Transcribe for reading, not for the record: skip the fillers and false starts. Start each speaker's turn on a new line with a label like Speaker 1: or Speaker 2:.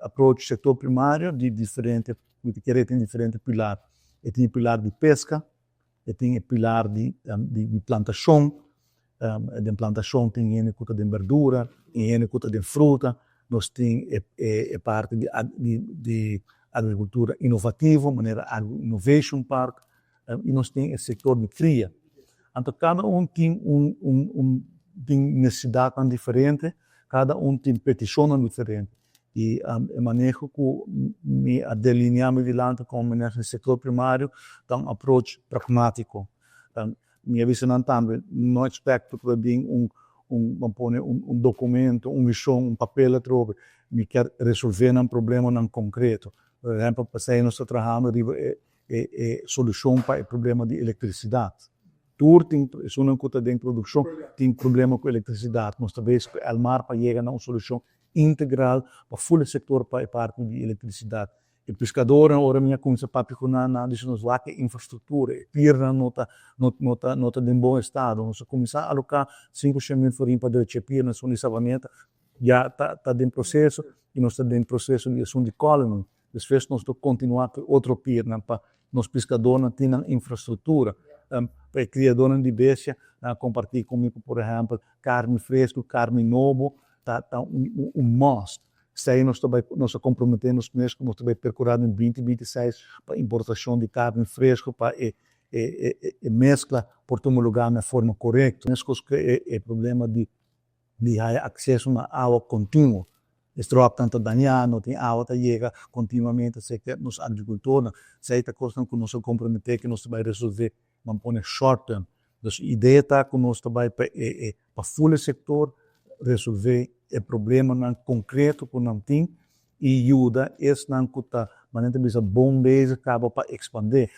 Speaker 1: approach setor primário de diferente, tem diferente pilar. Tem pilar de pesca, tem pilar de plantação. De plantação tem cuta de verdura, cuta de fruta. Nós temos parte de agricultura inovativa, maneira Innovation Park, e nós temos o setor de fria. Então, cada tem tem necessidade diferente, cada tem petição diferente. E o manejo que a delineamos adiante com o setor primário, tem um approach pragmático. Minha visão também, não espero que venha um documento, uma visão, um papel, me quer resolver um problema não concreto. Por exemplo, nós trabalhamos a solução para o problema de eletricidade. Tudo tem uma coisa de produção, tem problema com eletricidade. Nós talvez o mar para chegar a uma solução integral para o setor para a parte de eletricidade. O pescador agora minha começa a perguntar na infraestrutura, pirna nota de bom estado. Nós começar a alocar 500 mil forinhos para a pirna, são de salvamento, já está em processo e nós estamos em processo de ação de colony. Depois nós vamos continuar com outro pirna para os pescadores não tenham infraestrutura. Para a criadora de bestia, compartilhar comigo, por exemplo, carne fresca, carne novo, está um must. Se nós comprometemos mesmo, nós também procurar em 2026 para importação de carne fresca, para mescla por todo lugar na forma correta. Nós que é problema de acesso a água contínua. Estou tanto danhado, não tem água que chega continuamente, sei que nos agricultores, sei que coisa que nós comprometer que nós vai resolver, vamos pôr short term. Então, a ideia está que nós vai para o setor resolver o problema não concreto que não tem e ajuda esse não que está, mas não tem bom base acaba para expandir.